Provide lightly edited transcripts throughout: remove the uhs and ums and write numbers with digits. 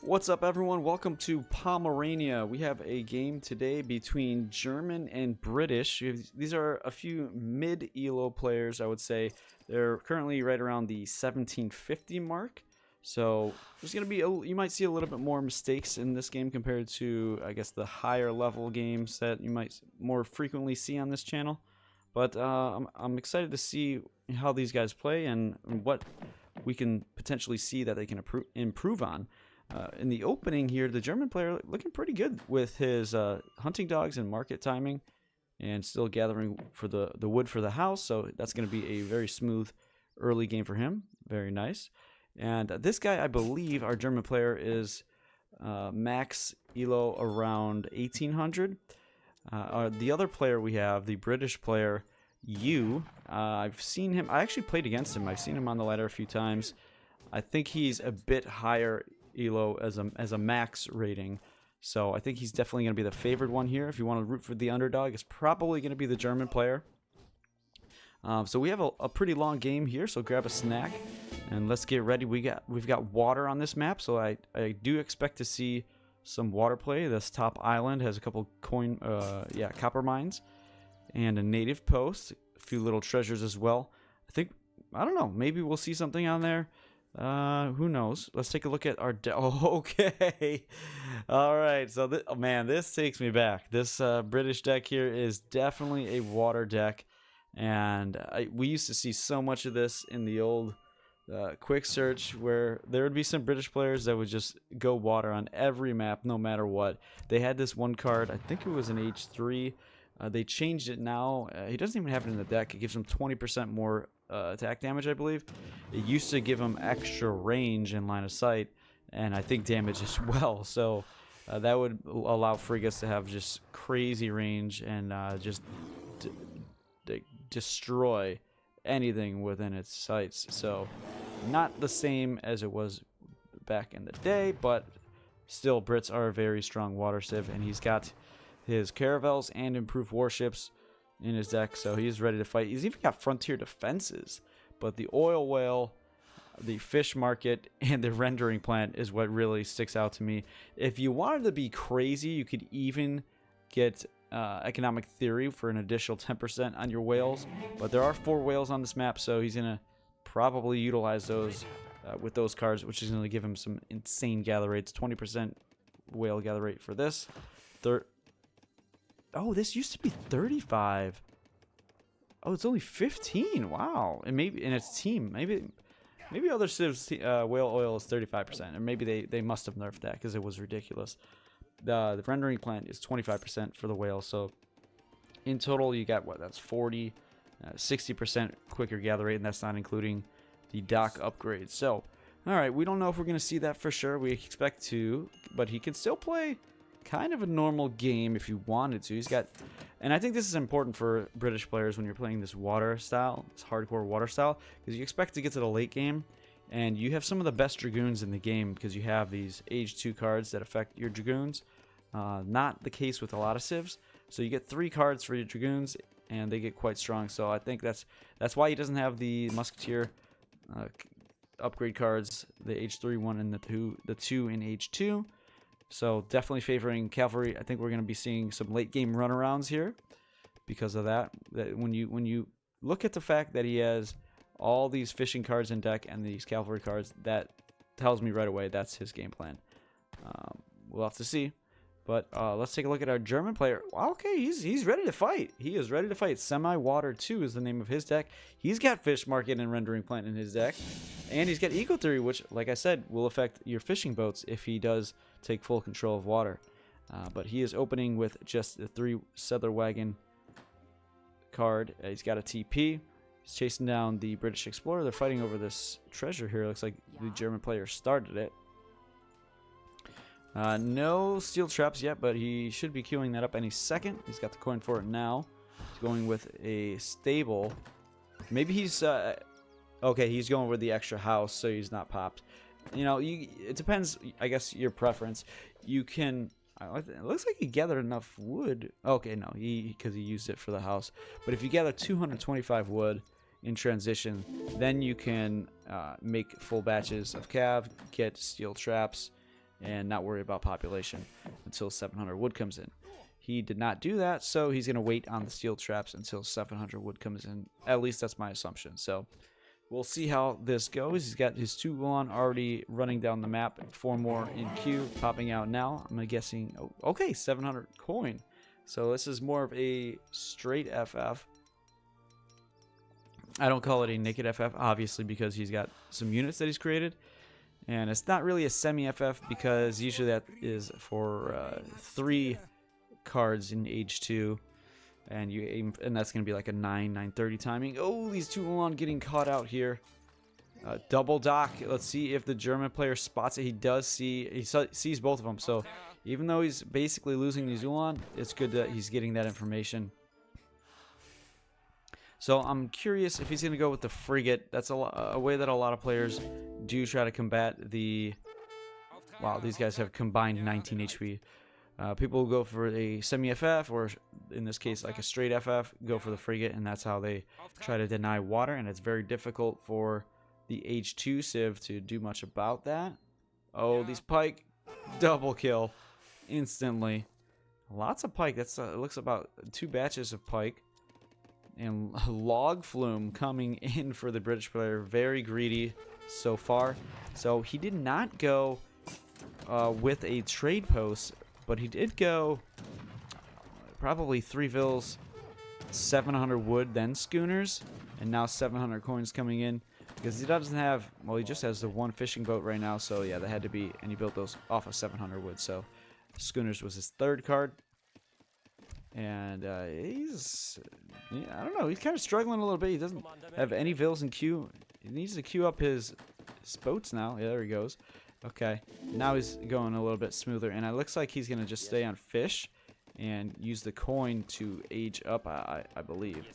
What's up, everyone? Welcome to Pomerania. We have a game today between German and British. These are a few mid-elo players, I would say. They're currently right around the 1750 mark. So there's going to be, you might see a little bit more mistakes in this game compared to, I guess, the higher level games that you might more frequently see on this channel. But I'm excited to see how these guys play and what we can potentially see that they can improve on. In the opening here, the German player looking pretty good with his hunting dogs and market timing and still gathering for the wood for the house. So that's going to be a very smooth early game for him. Very nice. And this guy, I believe, our German player is max elo around 1800. The other player we have, the British player, I've seen him. I actually played against him. I've seen him on the ladder a few times. I think he's a bit higher elo as a max rating, so I think he's definitely going to be the favored one here. If you want to root for the underdog, it's probably going to be the German player. So we have a pretty long game here, so grab a snack and let's get ready. We've got water on this map, so I do expect to see some water play. This top island has a couple copper mines and a native post, a few little treasures as well. I don't know, maybe we'll see something on there. Who knows? Let's take a look at our deck. Oh, okay. All right. So, this takes me back. This British deck here is definitely a water deck. And we used to see so much of this in the old quick search, where there would be some British players that would just go water on every map, no matter what. They had this one card, I think it was an H3. They changed it now. He doesn't even have it in the deck. It gives him 20% more attack damage, I believe. It used to give him extra range and line of sight, and I think damage as well. So that would allow frigates to have just crazy range and just destroy anything within its sights. So not the same as it was back in the day, but still, Brits are a very strong water civ, and he's got his caravels and improved warships in his deck, so he's ready to fight. He's even got frontier defenses, but the oil whale, the fish market, and the rendering plant is what really sticks out to me. If you wanted to be crazy, you could even get economic theory for an additional 10% on your whales, but there are 4 whales on this map, so he's going to probably utilize those with those cards, which is going to give him some insane gather rates. 20% whale gather rate for this. Oh, this used to be 35. Oh, it's only 15. Wow. And maybe in its team, maybe other civs whale oil is 35%, or maybe they must have nerfed that because it was ridiculous. The rendering plant is 25% for the whale, so in total you got what? That's 40, 60% quicker gather rate, and that's not including the dock upgrades. So, all right, we don't know if we're going to see that for sure. We expect to, but he can still play kind of a normal game if you wanted to. He's got, and I think this is important for British players when you're playing this water style, this hardcore water style, because you expect to get to the late game, and you have some of the best dragoons in the game because you have these age 2 cards that affect your dragoons. Not the case with a lot of civs, so you get 3 cards for your dragoons, and they get quite strong. So I think that's why he doesn't have the musketeer upgrade cards, the H3 one and the two in H2. So definitely favoring cavalry. I think we're going to be seeing some late game runarounds here because of that. That when you look at the fact that he has all these fishing cards in deck and these cavalry cards, that tells me right away that's his game plan. We'll have to see. But let's take a look at our German player. Okay, he's ready to fight. He is ready to fight. Semi-Water 2 is the name of his deck. He's got Fish Market and Rendering Plant in his deck. And he's got Eco Theory, which, like I said, will affect your fishing boats if he does take full control of water. But he is opening with just the 3 Settler Wagon card. He's got a TP. He's chasing down the British Explorer. They're fighting over this treasure here. Looks like the German player started it. No steel traps yet, but he should be queuing that up any second. He's got the coin for it now. He's going with a stable. Maybe he's okay, he's going with the extra house, so he's not popped. You know, it depends, I guess, your preference. You can, it looks like he gathered enough wood. Okay, no, because he used it for the house. But if you gather 225 wood in transition, then you can make full batches of cav, get steel traps, and not worry about population until 700 wood comes in. He did not do that, so he's going to wait on the steel traps until 700 wood comes in. At least that's my assumption. So we'll see how this goes. He's got his 2 Ulan already running down the map, 4 more in queue, popping out now. I'm guessing, oh, okay, 700 coin. So this is more of a straight FF. I don't call it a naked FF, obviously, because he's got some units that he's created. And it's not really a semi-FF because usually that is for 3 cards in age 2, and you aim, and that's going to be like a 9:30 timing. Oh, these 2 Ulan getting caught out here. Double dock. Let's see if the German player spots it. He does see. He sees both of them. So even though he's basically losing these Ulan, it's good that he's getting that information. So I'm curious if he's going to go with the frigate. That's a way that a lot of players do try to combat the. Wow, these guys have combined 19 HP. People will go for a semi-FF, or in this case, like a straight FF, go for the frigate, and that's how they try to deny water, and it's very difficult for the H2 Civ to do much about that. Oh, these pike, double kill, instantly. Lots of pike. That's it looks about 2 batches of pike. And log flume coming in for the British player, very greedy so far. So he did not go with a trade post, but he did go probably 3 vills, 700 wood, then schooners, and now 700 coins coming in because he doesn't have, well, he just has the 1 fishing boat right now. So yeah, that had to be, and he built those off of 700 wood. So schooners was his 3rd card. And he's, yeah, I don't know, he's kind of struggling a little bit. He doesn't have any vills in queue. He needs to queue up his boats now. Yeah, there he goes. Okay, now he's going a little bit smoother, and it looks like he's going to just stay on fish and use the coin to age up, I believe.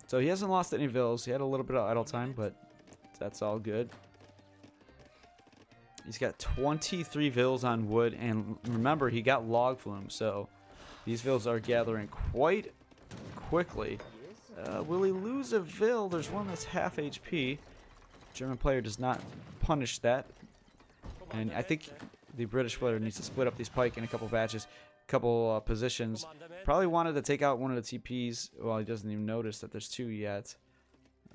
So he hasn't lost any vills. He had a little bit of idle time, but that's all good. He's got 23 vills on wood, and remember, he got log flume, so these vills are gathering quite quickly. Will he lose a vill? There's one that's half HP. German player does not punish that. And I think the British player needs to split up these pike in a couple batches, couple positions. Probably wanted to take out one of the TPs. Well, he doesn't even notice that there's 2 yet.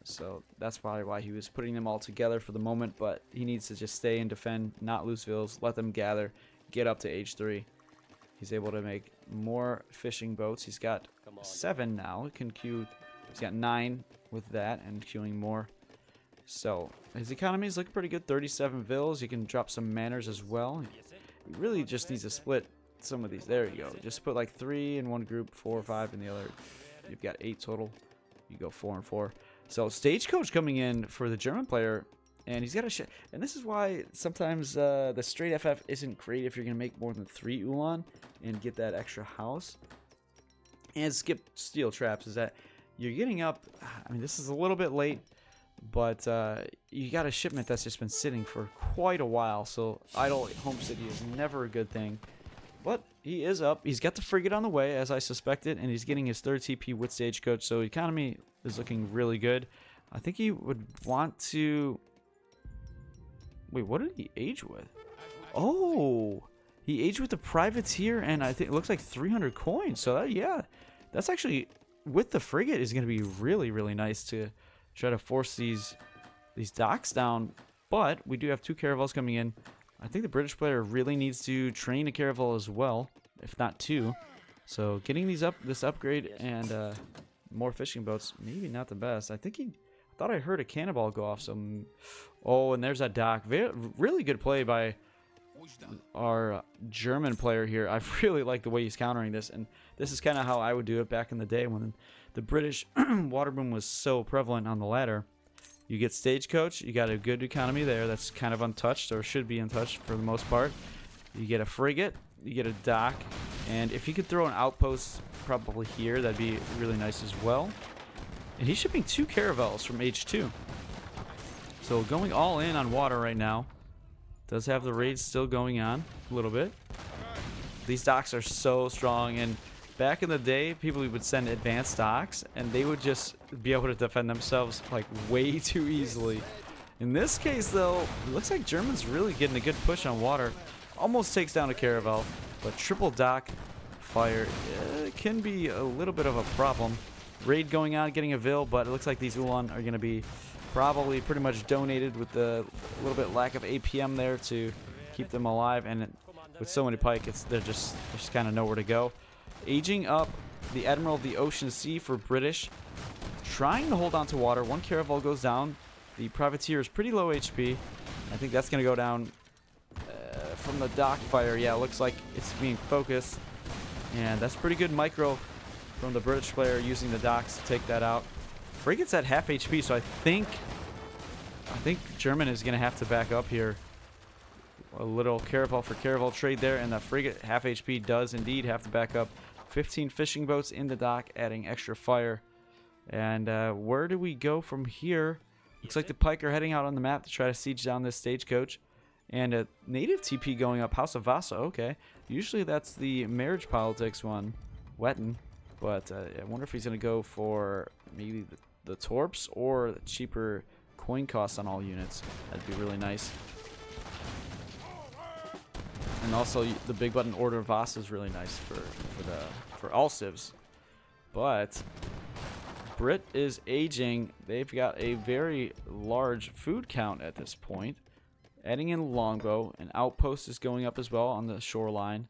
So that's probably why he was putting them all together for the moment. But he needs to just stay and defend, not lose vills, let them gather, get up to H3. He's able to make more fishing boats. He's got 7 now. He can queue. He's got 9 with that and queuing more. So his economy is looking pretty good. 37 vills. You can drop some manners as well. He really just needs to split some of these. There you go. Just put like 3 in one group, 4 or 5 in the other. You've got 8 total. You go 4 and 4. So Stagecoach coming in for the German player. And he's got a shit. And this is why sometimes the straight FF isn't great if you're going to make more than 3 Ulan and get that extra house. And skip steel traps is that you're getting up. I mean, this is a little bit late, but you got a shipment that's just been sitting for quite a while. So idle home city is never a good thing. But he is up. He's got the frigate on the way, as I suspected, and he's getting his 3rd TP with Stagecoach. So economy is looking really good. I think he would want to. Wait, what did he age with? Oh, he aged with the privateer, and I think it looks like 300 coins. So that, yeah, that's actually with the frigate is going to be really, really nice to try to force these docks down. But we do have 2 caravels coming in. I think the British player really needs to train a caravel as well, if not 2. So getting these this upgrade and more fishing boats, maybe not the best. I thought I heard a cannonball go off. Oh, and there's that dock. Really good play by our German player here. I really like the way he's countering this, and this is kind of how I would do it back in the day when the British water boom was so prevalent on the ladder. You get Stagecoach, you got a good economy there that's kind of untouched, or should be untouched for the most part. You get a frigate, you get a dock, and if you could throw an outpost probably here, that'd be really nice as well. And he's shipping 2 caravels from H2. So going all in on water right now. Does have the raids still going on a little bit. These docks are so strong, and back in the day, people would send advanced docks, and they would just be able to defend themselves like way too easily. In this case, though, it looks like German's really getting a good push on water. almost takes down a caravel, but triple dock fire can be a little bit of a problem. Raid going on, getting a Vil, but it looks like these Ulan are going to be probably pretty much donated with the little bit lack of APM there to keep them alive. And with so many pike, they're just kind of nowhere to go. Aging up the Admiral of the Ocean Sea for British, trying to hold on to water. One caravel goes down. The privateer is pretty low HP. I think that's going to go down from the dock fire. Yeah, it looks like it's being focused. And that's pretty good micro from the British player using the docks to take that out. Frigate's at half HP, so I think German is going to have to back up here. A little caravel for caravel trade there, and the frigate half HP does indeed have to back up. 15 fishing boats in the dock, adding extra fire. And where do we go from here? Looks like the pike are heading out on the map to try to siege down this stagecoach. And a native TP going up, House of Vasa. Okay, usually that's the marriage politics one, Wetton. But I wonder if he's going to go for maybe the Torps or the cheaper coin costs on all units. That'd be really nice. And also the big button Order of Vasa is really nice for all civs. But Brit is aging. They've got a very large food count at this point. Adding in longbow, an outpost is going up as well on the shoreline.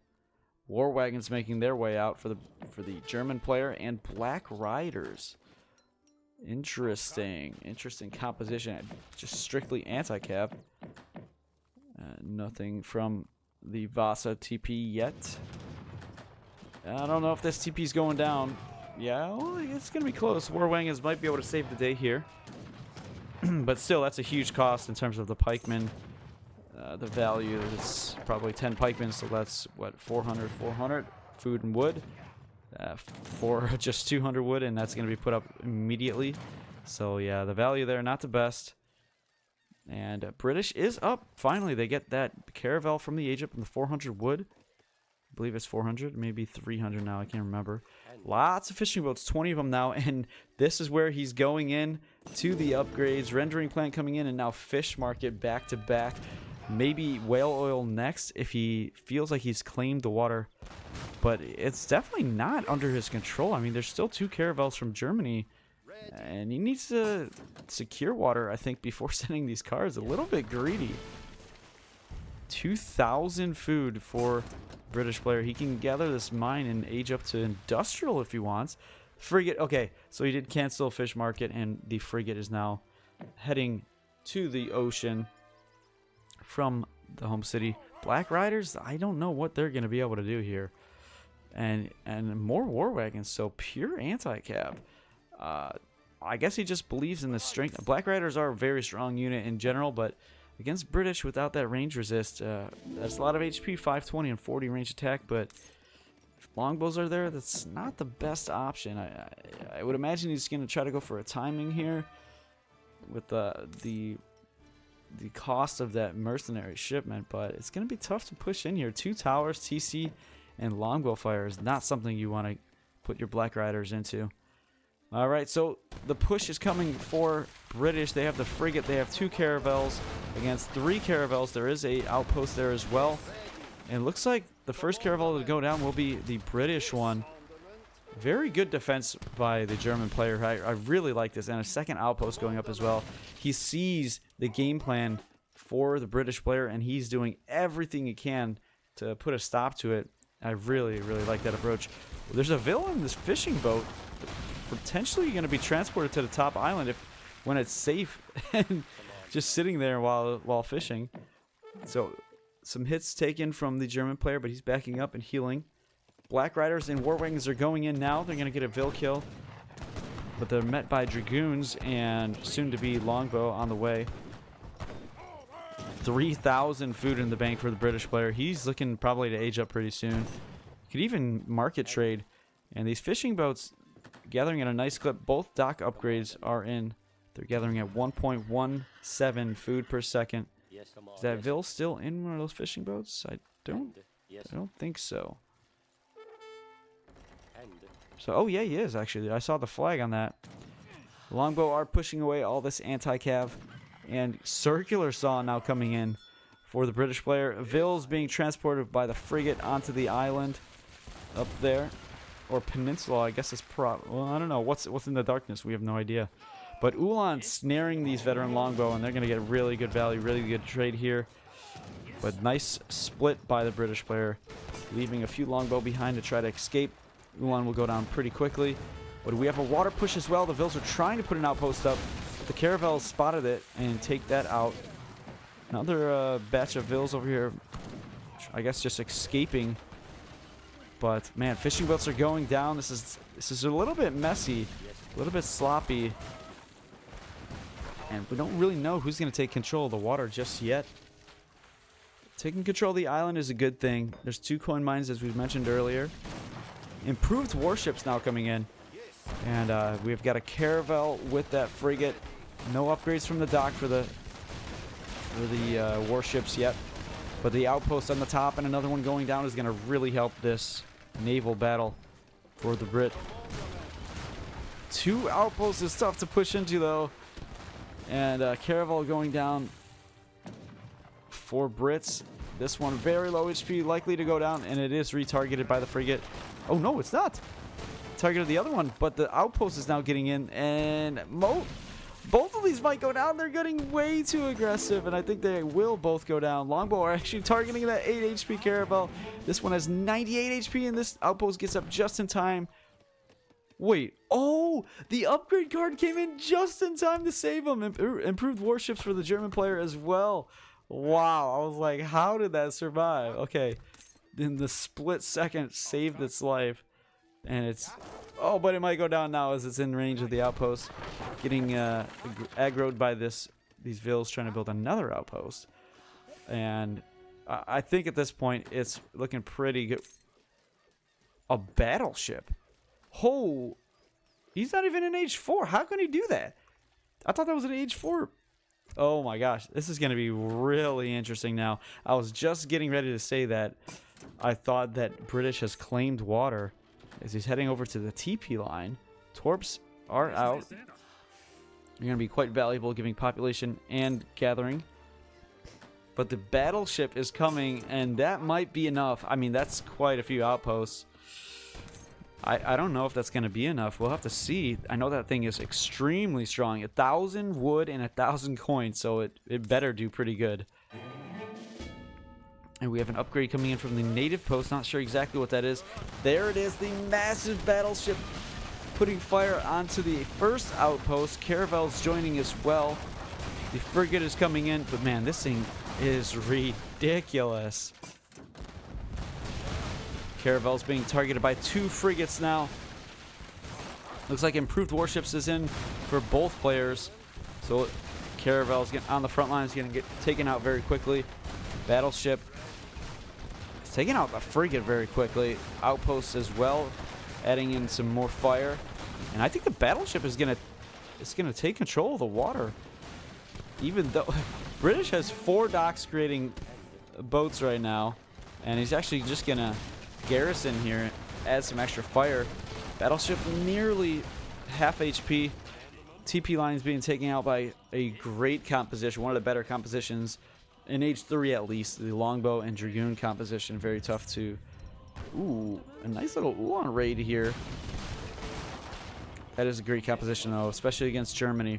War wagons making their way out for the German player, and Black Riders. Interesting composition. Just strictly anti-cav. Nothing from the Vasa TP yet. I don't know if this TP is going down. Yeah, well, it's going to be close. War wagons might be able to save the day here. But still, that's a huge cost in terms of the pikemen. The value is probably 10 pikemen, so that's what, 400 food and wood for just 200 wood, and that's going to be put up immediately. So yeah, the value there, not the best. And British is up. Finally, they get that caravel from the Egypt and the 400 wood. I believe it's 400, maybe 300 now. I can't remember. Lots of fishing boats, 20 of them now, and this is where he's going in to the upgrades. Rendering plant coming in, and now fish market back to back. Maybe whale oil next if he feels like he's claimed the water. But it's definitely not under his control. I mean, there's still 2 caravels from Germany. And he needs to secure water, I think, before sending these cards. A little bit greedy. 2,000 food for British player. He can gather this mine and age up to industrial if he wants. Frigate. Okay, so he did cancel fish market, and the frigate is now heading to the ocean from the home city. Black Riders, I don't know what they're going to be able to do here. And more war wagons, so pure anti-cav. I guess he just believes in the strength. Black Riders are a very strong unit in general, but against British without that range resist, that's a lot of HP, 520 and 40 range attack, but if longbows are there, that's not the best option. I would imagine he's going to try to go for a timing here with the cost of that mercenary shipment, but it's going to be tough to push in here. 2 towers, TC, and longbow fire is not something you want to put your Black Riders into. All right, so the push is coming for British. They have the frigate. They have 2 caravels against 3 caravels. There is a outpost there as well. And it looks like the first caravel to go down will be the British one. Very good defense by the German player. I really like this. And a second outpost going up as well. He sees the game plan for the British player, and he's doing everything he can to put a stop to it. I really, really like that approach. There's a Vil in this fishing boat. Potentially going to be transported to the top island when it's safe and just sitting there while fishing. So some hits taken from the German player, but he's backing up and healing. Black Riders and War Wagons are going in now. They're going to get a Vil kill, but they're met by Dragoons and soon to be longbow on the way. 3,000 food in the bank for the British player. He's looking probably to age up pretty soon. Could even market trade. And these fishing boats gathering at a nice clip. Both dock upgrades are in. They're gathering at 1.17 food per second. Is that Vil still in one of those fishing boats? I don't think so. So, oh yeah, he is actually. I saw the flag on that. Longbow are pushing away all this anti-cav. And circular saw now coming in for the British player. Ville's being transported by the frigate onto the island up there. Or peninsula, I guess it's well, I don't know. What's in the darkness? We have no idea. But Ulan snaring these veteran longbow, and they're going to get really good value, really good trade here. But nice split by the British player, leaving a few longbow behind to try to escape. Ulan will go down pretty quickly. But we have a water push as well. The Vills are trying to put an outpost up. The Caravels spotted it and take that out. Another batch of Vills over here, I guess just escaping. But man, fishing boats are going down. This is a little bit messy, a little bit sloppy. And we don't really know who's going to take control of the water just yet. Taking control of the island is a good thing. There's 2 coin mines, as we mentioned earlier. Improved warships now coming in. And we've got a caravel with that frigate. No upgrades from the dock for the warships yet. But the outpost on the top and another one going down is going to really help this naval battle for the Brit. 2 outposts is tough to push into, though. And caravel going down for Brits. This one very low HP, likely to go down, and it is retargeted by the frigate. Oh no, it's not. Targeted the other one, but the outpost is now getting in, and both of these might go down. They're getting way too aggressive, and I think they will both go down. Longbow are actually targeting that 8 HP caravel. This one has 98 HP, and this outpost gets up just in time. Wait, oh, the upgrade card came in just in time to save them. Improved warships for the German player as well. Wow, I was like, how did that survive? Okay, in the split second, saved its life. And it's... Oh, but it might go down now as it's in range of the outpost. Getting aggroed by these Vills trying to build another outpost. And I think at this point, it's looking pretty good. A battleship? Oh, he's not even in age 4. How can he do that? I thought that was an age 4. Oh my gosh, this is going to be really interesting now. I was just getting ready to say that I thought that British has claimed water as he's heading over to the TP line. Torps are out. They're going to be quite valuable, giving population and gathering. But the battleship is coming, and that might be enough. I mean, that's quite a few outposts. I don't know if that's going to be enough. We'll have to see. I know that thing is extremely strong. 1,000 wood and 1,000 coins, so it better do pretty good. And we have an upgrade coming in from the native post. Not sure exactly what that is. There it is, the massive battleship putting fire onto the first outpost. Caravel's joining as well. The frigate is coming in, but man, this thing is ridiculous. Caravel's being targeted by 2 frigates now. Looks like improved warships is in for both players. So Caravel's getting on the front line, is going to get taken out very quickly. Battleship is taking out the frigate very quickly. Outposts as well, adding in some more fire. And I think the battleship is going to take control of the water. Even though British has 4 docks creating boats right now, and he's actually just going to garrison here, add some extra fire. Battleship nearly half HP. TP lines being taken out by a great composition, one of the better compositions in age 3 at least. The longbow and dragoon composition, very tough to... Ooh, a nice little Ulan raid here. That is a great composition though, especially against Germany.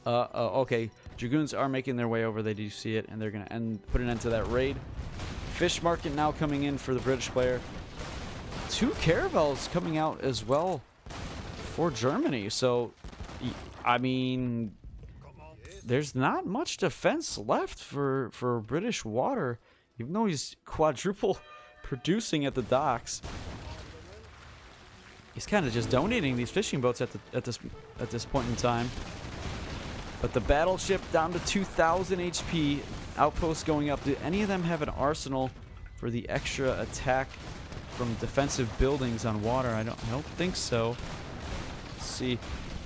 Okay, dragoons are making their way over. They do see it, and they're going to put an end to that raid. Fish market now coming in for the British player. 2 caravels coming out as well for Germany. So, I mean, there's not much defense left for British water, even though he's quadruple producing at the docks. He's kind of just donating these fishing boats at this point in time. But the battleship down to 2,000 HP. Outposts going up. Do any of them have an arsenal for the extra attack from defensive buildings on water? I don't think so. Let's see.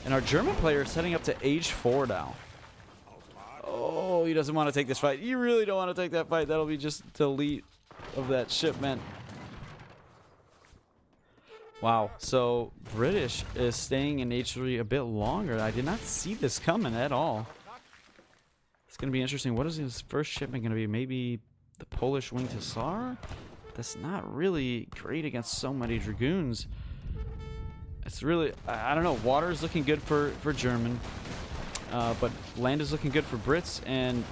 And our German player is heading up to age 4 now. Oh, he doesn't want to take this fight. You really don't want to take that fight. That'll be just delete of that shipment. Wow. So British is staying in age 3 a bit longer. I did not see this coming at all. It's going to be interesting. What is his first shipment going to be? Maybe the Polish winged hussar? That's not really great against so many dragoons. It's really, I don't know. Water is looking good for German, but land is looking good for Brits, and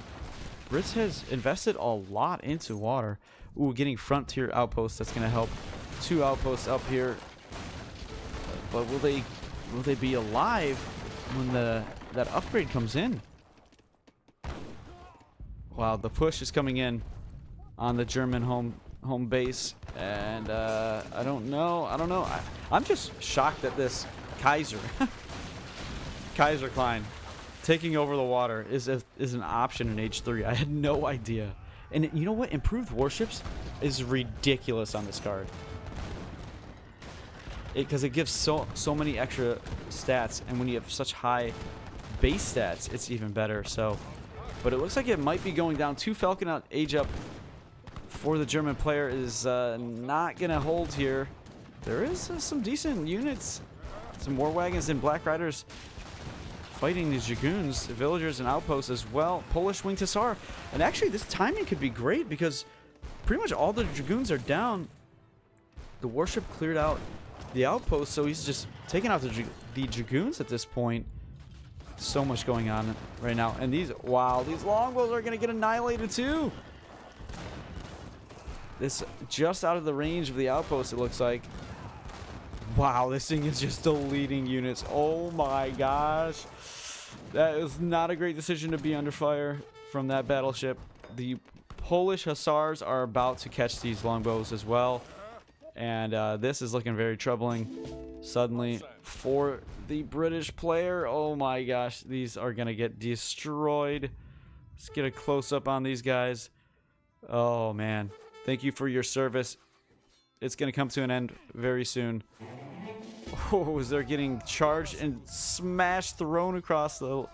Brits has invested a lot into water. Ooh, getting frontier outposts. That's going to help. 2 outposts up here, but will they be alive when that upgrade comes in? Wow, the push is coming in on the German home base, and I don't know. I'm just shocked that this Kaiser Kaiser Klein taking over the water is an option in Age 3. I had no idea. And you know what? Improved warships is ridiculous on this card. Because it gives so many extra stats, and when you have such high base stats, it's even better. So, but it looks like it might be going down. 2 Falcon out age up for the German player is not gonna hold here. There is some decent units, some war wagons and black riders fighting these dragoons, villagers and outposts as well. Polish winged hussar, and actually this timing could be great because pretty much all the dragoons are down. The warship cleared out the outpost, so he's just taking out the dragoons at this point. So much going on right now, and these longbows are gonna get annihilated too. This just out of the range of the outpost, it looks like. Wow, this thing is just deleting units. Oh my gosh, that is not a great decision to be under fire from that battleship. The Polish hussars are about to catch these longbows as well. And this is looking very troubling suddenly for the British player. Oh my gosh, these are going to get destroyed. Let's get a close-up on these guys. Oh man, thank you for your service. It's going to come to an end very soon. Oh, they're getting charged and smashed, thrown across the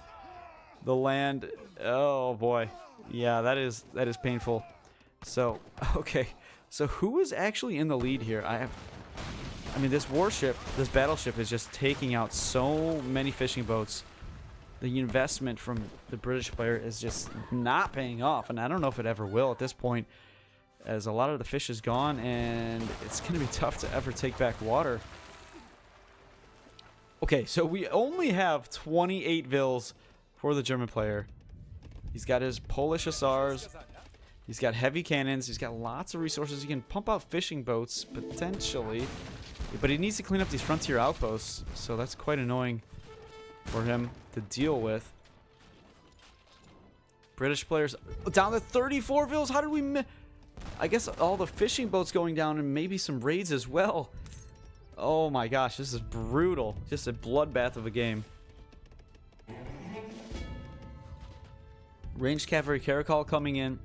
land. Oh boy. Yeah, that is painful. So, okay. So who is actually in the lead here? I mean, this warship, this battleship is just taking out so many fishing boats. The investment from the British player is just not paying off, and I don't know if it ever will at this point, as a lot of the fish is gone, and it's going to be tough to ever take back water. Okay, so we only have 28 vills for the German player. He's got his Polish hussars. He's got heavy cannons. He's got lots of resources. He can pump out fishing boats, potentially. But he needs to clean up these frontier outposts. So that's quite annoying for him to deal with. British players down to 34 vills. How did we I guess all the fishing boats going down and maybe some raids as well. Oh my gosh, this is brutal. Just a bloodbath of a game. Ranged cavalry caracal coming in.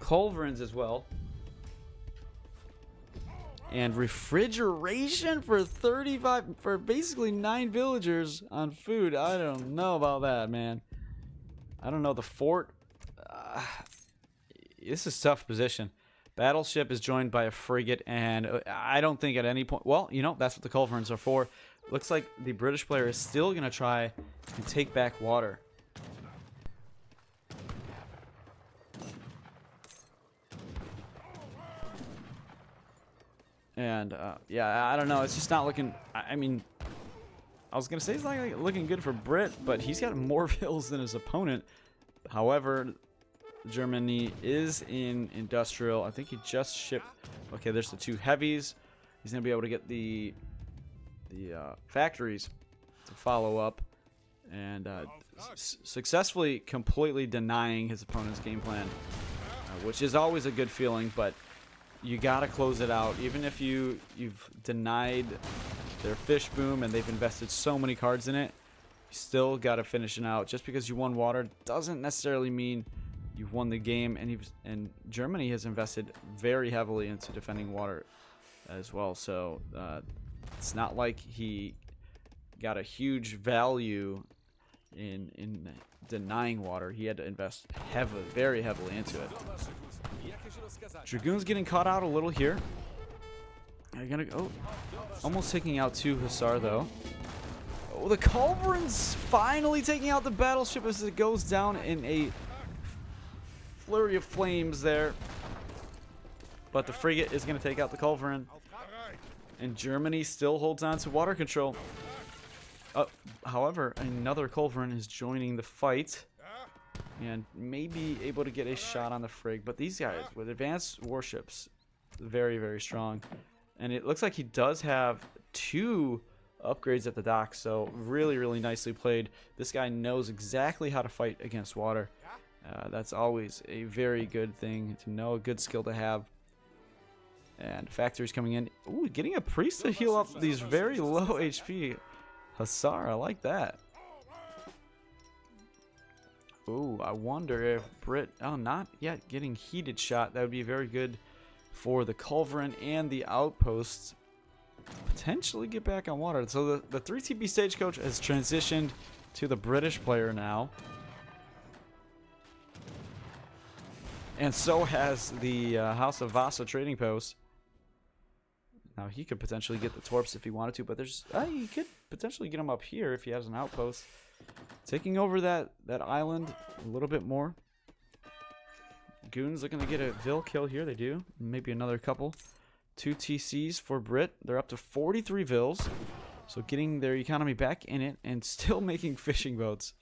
Culverins as well. And refrigeration for 35 for basically 9 villagers on food. I don't know about that, man. I don't know. The fort, this is a tough position. Battleship is joined by a frigate, and I don't think at any point, well, you know, that's what the culverins are for. Looks like the British player is still going to try and take back water. And, yeah, I don't know. It's just not looking... I mean, I was going to say it's not looking good for Brit, but he's got more vills than his opponent. However, Germany is in industrial. I think he just shipped... Okay, there's the 2 heavies. He's going to be able to get the factories to follow up. And successfully completely denying his opponent's game plan, which is always a good feeling, but... You gotta close it out, even if you've denied their fish boom and they've invested so many cards in it. You still gotta finish it out. Just because you won water doesn't necessarily mean you've won the game. And Germany has invested very heavily into defending water as well. So it's not like he got a huge value in denying water. He had to invest very heavily into it. Dragoons getting caught out a little here. They're gonna go, almost taking out 2 hussar though. Oh, the culverins finally taking out the battleship as it goes down in a flurry of flames there. But the frigate is going to take out the culverin. And Germany still holds on to water control. However, another culverin is joining the fight. And may be able to get a shot on the frig. But these guys, with advanced warships, very, very strong. And it looks like he does have 2 upgrades at the dock. So really, really nicely played. This guy knows exactly how to fight against water. That's always a very good thing to know, a good skill to have. And factories coming in. Ooh, getting a priest to heal up these very low HP Hussar. I like that. Ooh, I wonder if Brit... Oh, not yet getting heated shot. That would be very good for the culverin and the outposts. Potentially get back on water. So the 3TB Stagecoach has transitioned to the British player now. And so has the House of Vasa trading post. Now, he could potentially get the Torps if he wanted to, but there's he could potentially get him up here if he has an outpost. Taking over that island a little bit more. Goons looking to get a Vil kill here. They do. Maybe another couple. 2 TCs for Brit. They're up to 43 Vils. So getting their economy back in it and still making fishing boats.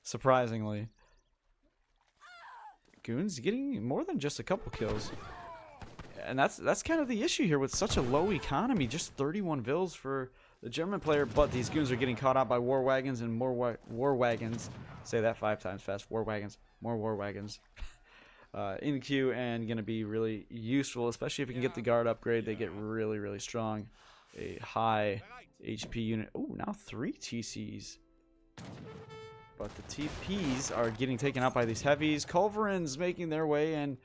Surprisingly. Goons getting more than just a couple kills. And that's kind of the issue here with such a low economy. Just 31 Vils for the German player. But these goons are getting caught out by war wagons and more war wagons. Say that 5 times fast. War wagons. More war wagons. In queue and going to be really useful. Especially if you can get the guard upgrade. They get really, really strong. A high HP unit. Oh, now 3 TCs. But the TPs are getting taken out by these heavies. Culverins making their way, and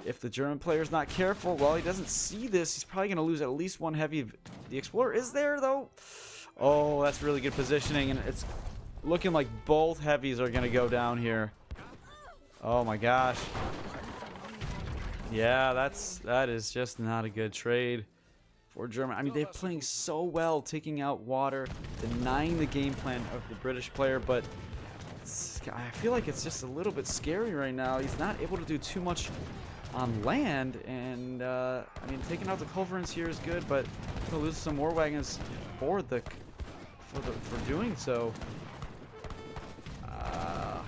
if the German player's not careful, well, he doesn't see this. He's probably going to lose at least 1 heavy. The Explorer is there, though. Oh, that's really good positioning, and it's looking like both heavies are going to go down here. Oh, my gosh. Yeah, that is just not a good trade for Germany. I mean, they're playing so well, taking out water, denying the game plan of the British player, but I feel like it's just a little bit scary right now. He's not able to do too much on land, and I mean, taking out the culverins here is good, but he'll lose some war wagons for doing so. Yeah,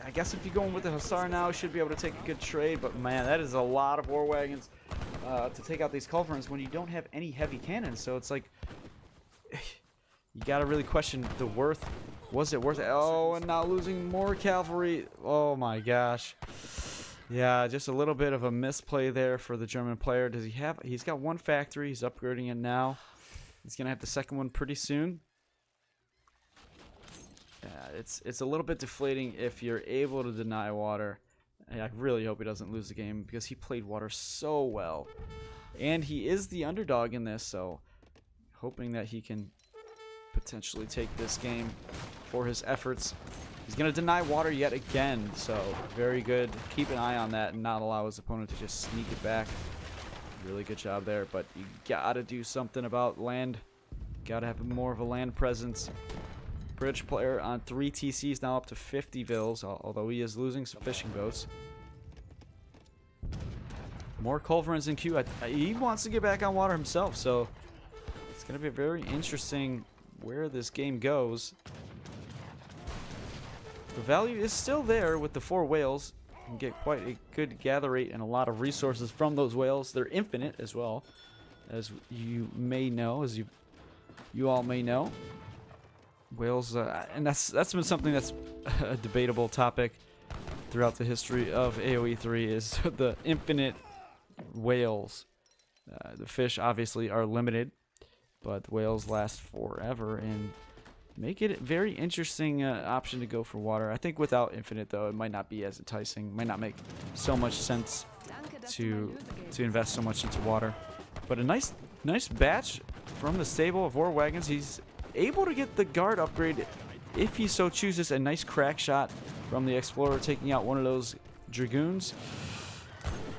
I guess if you're going with the Hussar now, should be able to take a good trade, but man, that is a lot of war wagons to take out these culverins when you don't have any heavy cannons. So it's like you gotta really question the worth. Was it worth it? Oh, and now losing more cavalry. Oh my gosh. Yeah, just a little bit of a misplay there for the German player. Does he have? He's got 1 factory. He's upgrading it now. He's gonna have the second one pretty soon. Yeah, it's a little bit deflating if you're able to deny water. I really hope he doesn't lose the game because he played water so well. And he is the underdog in this, so hoping that he can potentially take this game for his efforts. He's going to deny water yet again, so very good. Keep an eye on that and not allow his opponent to just sneak it back. Really good job there, but you got to do something about land. Got to have more of a land presence. British player on 3 TCs, now up to 50 Vils, although he is losing some fishing boats. More culverins in queue. He wants to get back on water himself, so it's going to be very interesting where this game goes. The value is still there with the 4 whales. You can get quite a good gather rate and a lot of resources from those whales. They're infinite as well, as you may know, as you all may know. Whales, and that's been something that's a debatable topic throughout the history of AOE3 is the infinite whales. The fish obviously are limited, but the whales last forever and make it a very interesting option to go for water. I think without infinite, though, it might not be as enticing. Might not make so much sense to invest so much into water. But a nice batch from the stable of war wagons. He's able to get the guard upgrade if he so chooses. A nice crack shot from the Explorer taking out one of those Dragoons.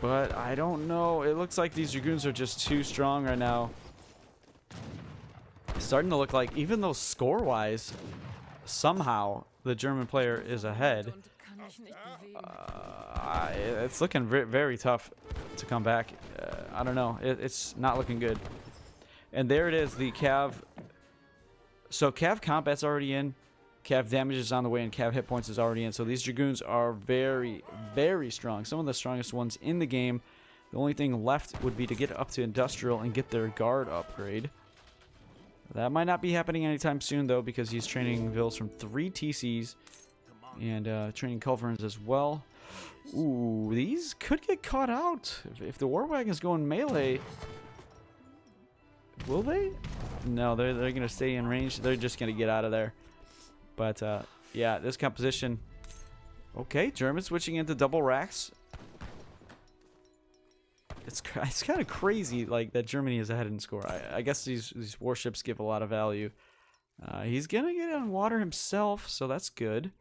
But I don't know. It looks like these Dragoons are just too strong right now. It's starting to look like, even though score-wise, somehow the German player is ahead. It's looking very tough to come back. I don't know. It's not looking good. And there it is, the Cav. So Cav combat's already in. Cav damage is on the way, and Cav hit points is already in. So these Dragoons are very strong. Some of the strongest ones in the game. The only thing left would be to get up to Industrial and get their guard upgrade. That might not be happening anytime soon, though, because he's training Vils from 3 TCs and training Culverins as well. Ooh, these could get caught out. If the War Wagon's going melee, will they? No, they're going to stay in range. They're just going to get out of there. But, yeah, this composition. Okay, German switching into double racks. It's kind of crazy, like, that Germany is ahead in score. I guess these warships give a lot of value. He's going to get on water himself, so that's good.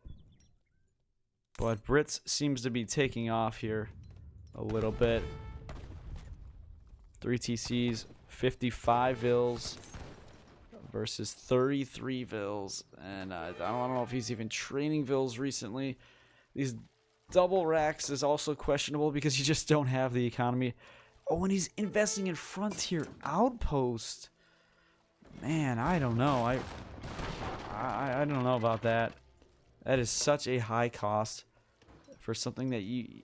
But Brits seems to be taking off here a little bit. 3 TCs, 55 Vils versus 33 Vils. And I don't know if he's even training Vils recently. These double racks is also questionable because you just don't have the economy. Oh, and he's investing in Frontier Outpost. Man, I don't know. I don't know about that. That is such a high cost for something that you...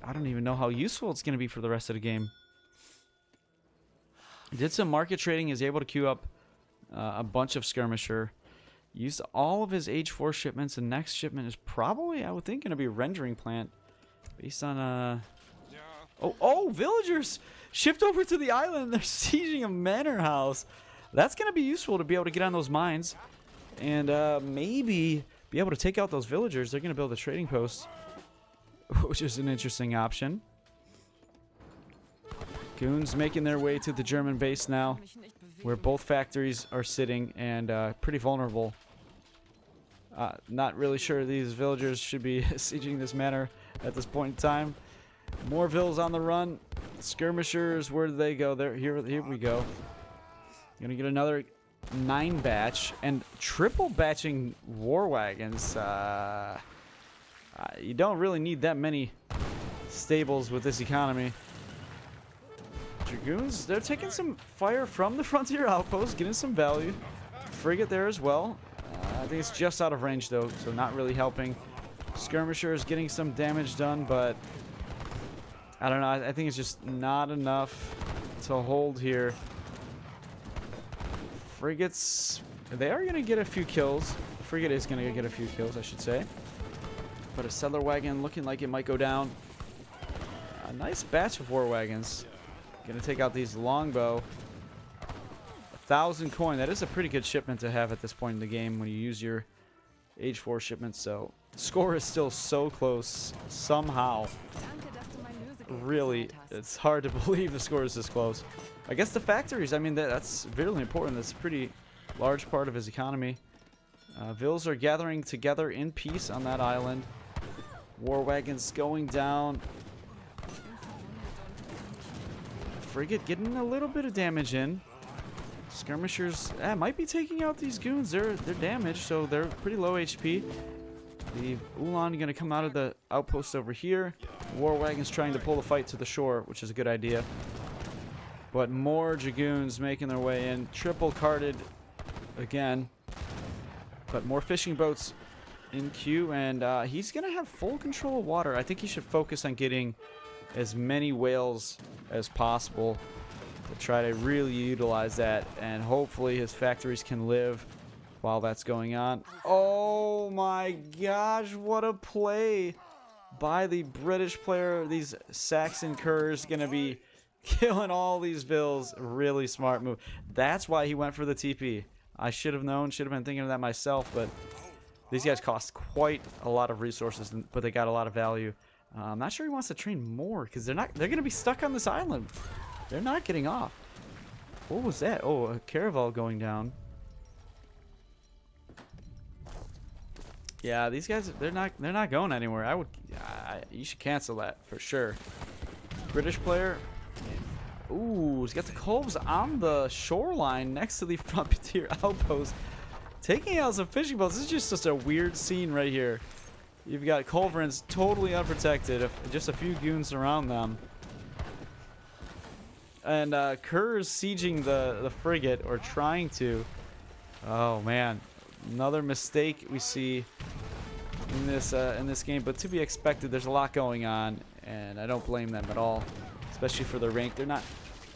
I don't even know how useful it's going to be for the rest of the game. Did some market trading. Is able to queue up a bunch of Skirmisher. Used all of his Age 4 shipments. The next shipment is probably, I would think, going to be a rendering plant. Based on... Oh, villagers! Shipped over to the island. They're sieging a manor house. That's going to be useful to be able to get on those mines. And maybe be able to take out those villagers. They're going to build a trading post, which is an interesting option. Goons making their way to the German base now, where both factories are sitting and pretty vulnerable. Not really sure these villagers should be sieging this manor at this point in time. More vills on the run. Skirmishers, where do they go? There, here we go. Gonna get another 9 batch and triple batching war wagons. You don't really need that many stables with this economy. Dragoons, they're taking some fire from the Frontier Outpost, getting some value. Frigate there as well. I think it's just out of range though, so not really helping. Skirmisher is getting some damage done, but I don't know. I think it's just not enough to hold here. Frigates, they are going to get a few kills. Frigate is going to get a few kills, I should say. But a settler wagon looking like it might go down. A nice batch of war wagons. Going to take out these longbow. 1,000 coin. That is a pretty good shipment to have at this point in the game when you use your Age 4 shipments. So score is still so close somehow. Really, it's hard to believe the score is this close. I guess the factories, I mean, that's really important. That's a pretty large part of his economy. Vils are gathering together in peace on that island. War wagons going down. Frigate getting a little bit of damage in. Skirmishers might be taking out these goons. They're damaged, so they're pretty low HP. The Ulan going to come out of the outpost over here. War wagons trying to pull the fight to the shore, which is a good idea. But more Dragoons making their way in. Triple carded again. But more fishing boats in queue, and he's going to have full control of water. I think he should focus on getting as many whales as possible to try to really utilize that, and hopefully his factories can live while that's going on. Oh my gosh, what a play by the British player. These Saxon curs going to be killing all these Vils. Really smart move. That's why he went for the TP. I should have known, should have been thinking of that myself, but these guys cost quite a lot of resources, but they got a lot of value. I'm not sure he wants to train more because they're going to be stuck on this island. They're not getting off. What was that? Oh, a caravel going down. Yeah, these guys, they're not going anywhere. You should cancel that for sure. British player. Ooh, he's got the Colves on the shoreline next to the Frontier Outpost, taking out some fishing boats. This is just a weird scene right here. You've got culverins totally unprotected, just a few goons around them. And Kerr's sieging the frigate, or trying to. Oh man, another mistake we see in this game, but to be expected. There's a lot going on, and I don't blame them at all, especially for their rank. They're not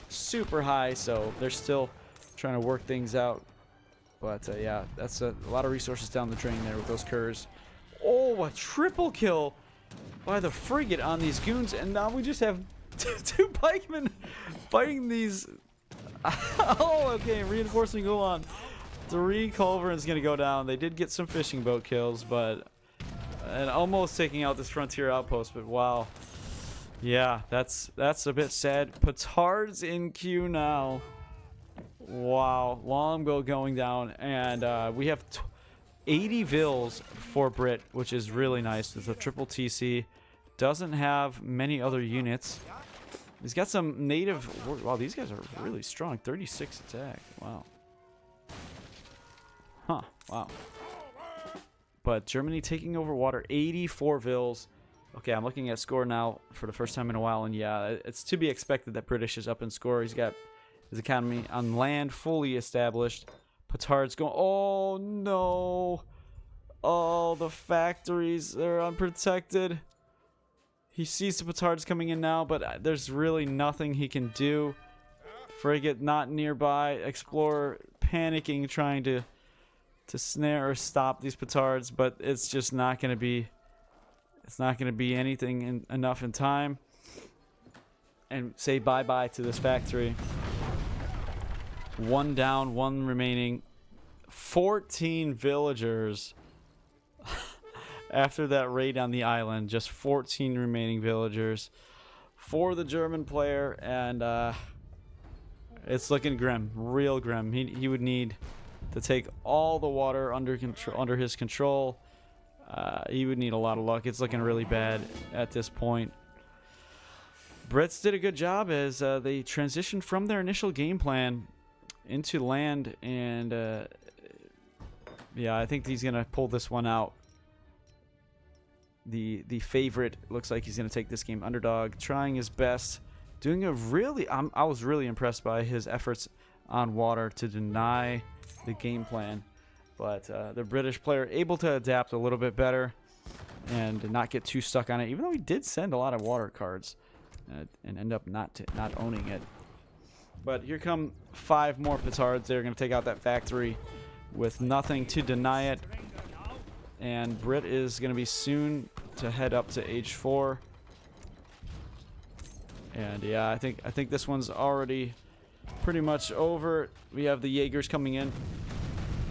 super high, so they're still trying to work things out. But yeah, that's a lot of resources down the drain there with those Kerrs. Oh, a triple kill by the frigate on these goons, and now we just have two pikemen fighting these. Oh, okay, reinforcing go on. 3 culverins gonna go down. They did get some fishing boat kills, but and almost taking out this frontier outpost. But wow, yeah, that's a bit sad. Petard's in queue now. Wow, longbow going down, and we have 80 vills for Brit, which is really nice. It's a triple TC. Doesn't have many other units. He's got some native. Wow, these guys are really strong. 36 attack. Wow. Huh. Wow. But Germany taking over water. 84 vills. Okay, I'm looking at score now for the first time in a while, and yeah, it's to be expected that British is up in score. He's got his economy on land fully established. Petard's going. Oh no! Oh, the factories, they're unprotected. He sees the Petards coming in now, but there's really nothing he can do. Frigate not nearby. Explorer panicking, trying to snare or stop these Petards, but it's just not going to be. It's not going to be anything enough in time. And say bye-bye to this factory. 1 down, 1 remaining. 14 villagers. After that raid on the island, just 14 remaining villagers for the German player, and it's looking grim, real grim. He would need to take all the water under his control. He would need a lot of luck. It's looking really bad at this point. Brits did a good job as they transitioned from their initial game plan into land, and yeah, I think he's gonna pull this one out. The favorite looks like he's gonna take this game underdog, trying his best, doing a really. I was really impressed by his efforts on water to deny the game plan, but the British player able to adapt a little bit better and not get too stuck on it, even though he did send a lot of water cards and end up not owning it. But here come 5 more Petards. They're going to take out that factory with nothing to deny it. And Brit is going to be soon to head up to age 4. And yeah, I think this one's already pretty much over. We have the Jaegers coming in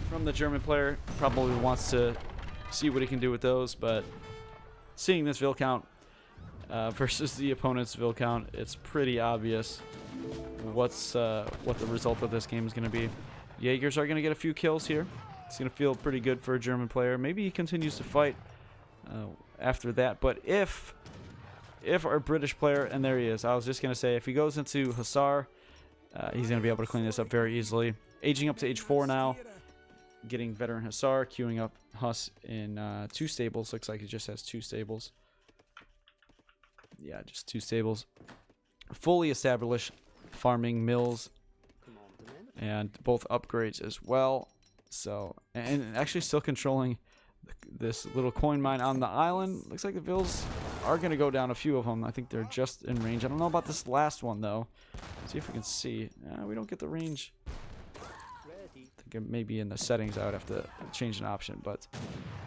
from the German player. Probably wants to see what he can do with those, but seeing this Vil count versus the opponent's Vil count, it's pretty obvious what the result of this game is going to be. Jaegers are going to get a few kills here. It's going to feel pretty good for a German player. Maybe he continues to fight after that. But if our British player, and there he is, I was just going to say, if he goes into Hussar, he's going to be able to clean this up very easily. Aging up to age 4 now. Getting veteran Hussar, queuing up Huss in 2 stables. Looks like he just has 2 stables. Yeah, just 2 stables. Fully established farming mills and both upgrades as well. So, and actually still controlling this little coin mine on the island. Looks like the Vils are going to go down, a few of them. I think they're just in range. I don't know about this last one, though. Let's see if we can see. We don't get the range. I think maybe in the settings I would have to change an option. But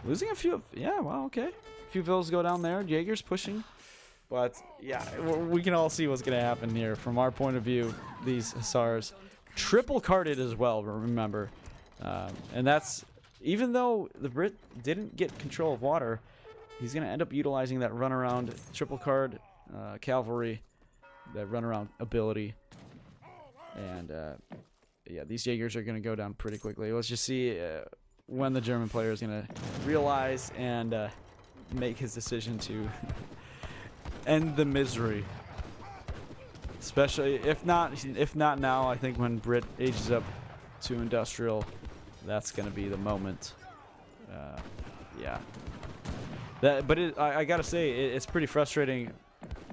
losing a few. Yeah, well, okay. A few Vils go down there. Jaeger's pushing. But, yeah, we can all see what's going to happen here. From our point of view, these Hussars. Triple carded as well, remember. And that's, even though the Brit didn't get control of water, he's going to end up utilizing that runaround triple card cavalry, that runaround ability. And, yeah, these Jaegers are going to go down pretty quickly. Let's just see when the German player is going to realize and make his decision to end the misery. Especially, if not now, I think when Brit ages up to industrial, that's going to be the moment. Yeah. I gotta say, it's pretty frustrating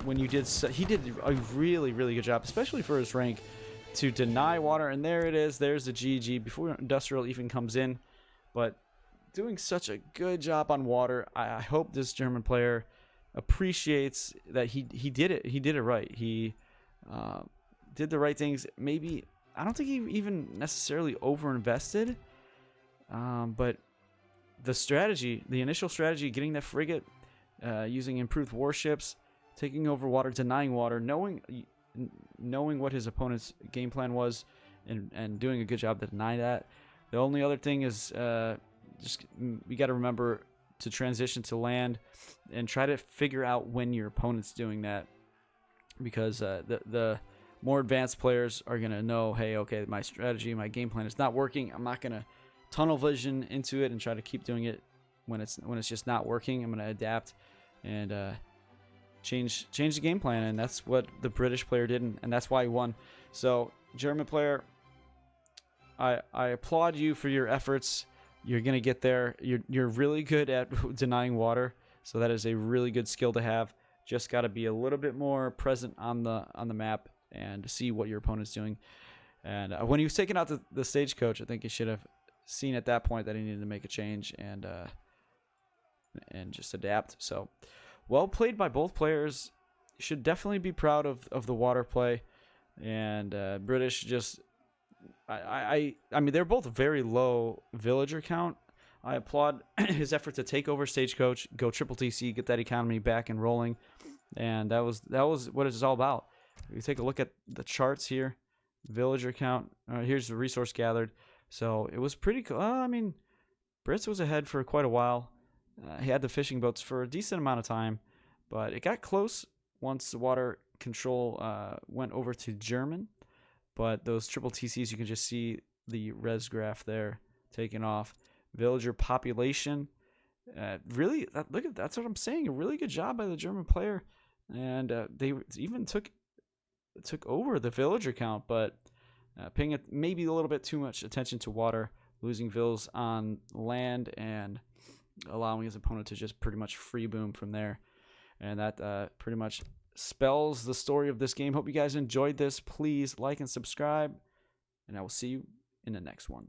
when you did. He did a really, really good job, especially for his rank, to deny water. And there it is. There's the GG before industrial even comes in. But doing such a good job on water. I hope this German player appreciates that he did it. He did it right. He did the right things. Maybe I don't think he even necessarily overinvested, but the strategy, the initial strategy, getting that frigate, using improved warships, taking over water, denying water, knowing what his opponent's game plan was, and doing a good job to deny that. The only other thing is just we got to remember to transition to land and try to figure out when your opponent's doing that, because the more advanced players are going to know, hey, okay, my strategy, my game plan is not working. I'm not going to tunnel vision into it and try to keep doing it when it's just not working. I'm going to adapt and change the game plan, and that's what the British player did, and that's why he won. So, German player, I applaud you for your efforts. You're going to get there. You're really good at denying water, so that is a really good skill to have. Just got to be a little bit more present on the map and see what your opponent's doing. And when he was taking out the stagecoach, I think he should have seen at that point that he needed to make a change and just adapt. So, well played by both players. You should definitely be proud of the water play. And British just, I mean, they're both very low villager count. I applaud his effort to take over stagecoach, go triple TC, get that economy back and rolling, and that was what it's all about. If you take a look at the charts here, villager count. Here's the resource gathered. So it was pretty cool. I mean, Brits was ahead for quite a while. He had the fishing boats for a decent amount of time, but it got close once the water control went over to German. But those triple TCs, you can just see the res graph there taking off. Villager population, really, that's what I'm saying. A really good job by the German player, and they even took over the villager count, but paying maybe a little bit too much attention to water, losing vills on land, and allowing his opponent to just pretty much free boom from there. And that pretty much spells the story of this game. Hope you guys enjoyed this. Please like and subscribe, and I will see you in the next one.